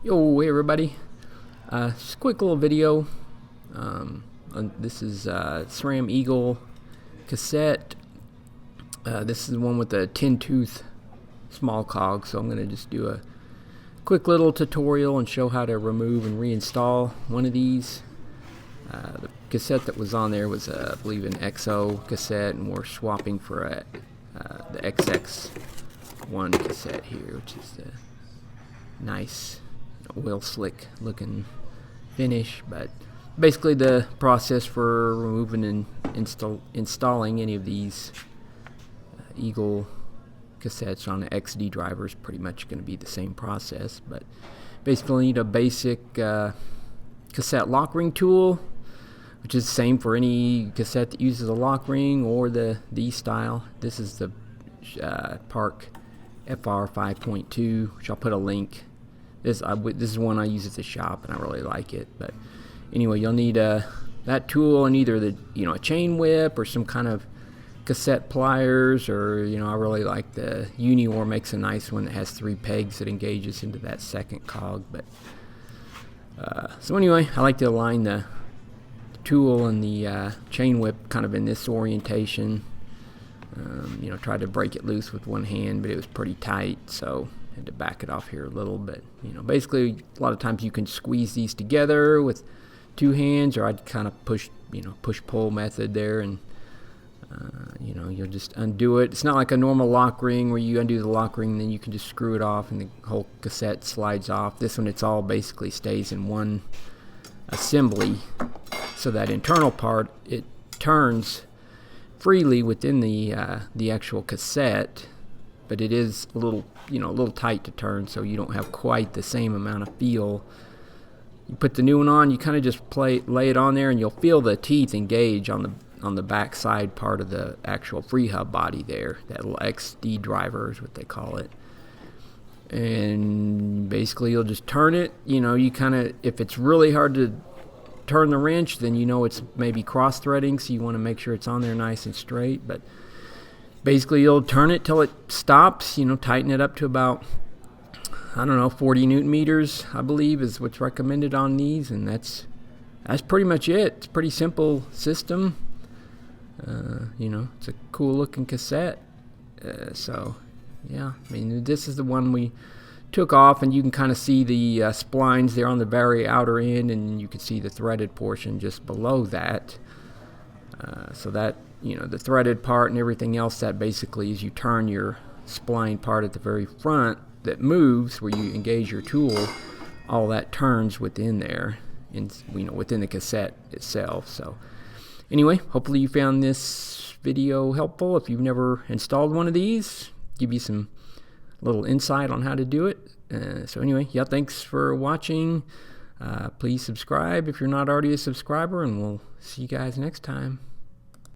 Yo, hey everybody. Just a quick little video. This is SRAM Eagle cassette. This is the one with the 10-tooth small cog, so I'm going to just do a quick little tutorial and show how to remove and reinstall one of these. The cassette that was on there was, I believe, an XO cassette, and we're swapping for the XX1 cassette here, which is the nice oil slick looking finish. But basically the process for removing and installing any of these Eagle cassettes on the XD driver is pretty much going to be the same process. But basically you need a basic cassette lock ring tool, which is the same for any cassette that uses a lock ring or the style. This is the Park FR 5.2, which I'll put a link. This is one I use at the shop, and I really like it. But anyway, you'll need that tool and either a chain whip or some kind of cassette pliers, or I really like the Unior makes a nice one that has 3 pegs that engages into that second cog. But so anyway, I like to align the tool and the chain whip kind of in this orientation. Tried to break it loose with one hand, but it was pretty tight, so had to back it off here a little bit. Basically a lot of times you can squeeze these together with 2 hands, or I'd kind of push pull method there, and you'll just undo it. It's not like a normal lock ring where you undo the lock ring and then you can just screw it off and the whole cassette slides off. This one, it's all basically stays in one assembly, so that internal part, it turns freely within the actual cassette, but it is a little tight to turn, so you don't have quite the same amount of feel. You put the new one on, you kind of just lay it on there, and you'll feel the teeth engage on the back side part of the actual Freehub body there. That little XD driver is what they call it. And basically you'll just turn it. You kind of, if it's really hard to turn the wrench, then it's maybe cross threading, so you want to make sure it's on there nice and straight. But basically you'll turn it till it stops, tighten it up to about, 40 Newton meters, I believe, is what's recommended on these, and that's pretty much it. It's a pretty simple system. It's a cool looking cassette. So yeah, this is the one we took off, and you can kind of see the splines there on the very outer end, and you can see the threaded portion just below that. So that, the threaded part and everything else, that basically is you turn your spline part at the very front that moves where you engage your tool, all that turns within there, within the cassette itself. So anyway, hopefully you found this video helpful. If you've never installed one of these, give you some little insight on how to do it. So anyway, yeah, thanks for watching. Please subscribe if you're not already a subscriber, and we'll see you guys next time.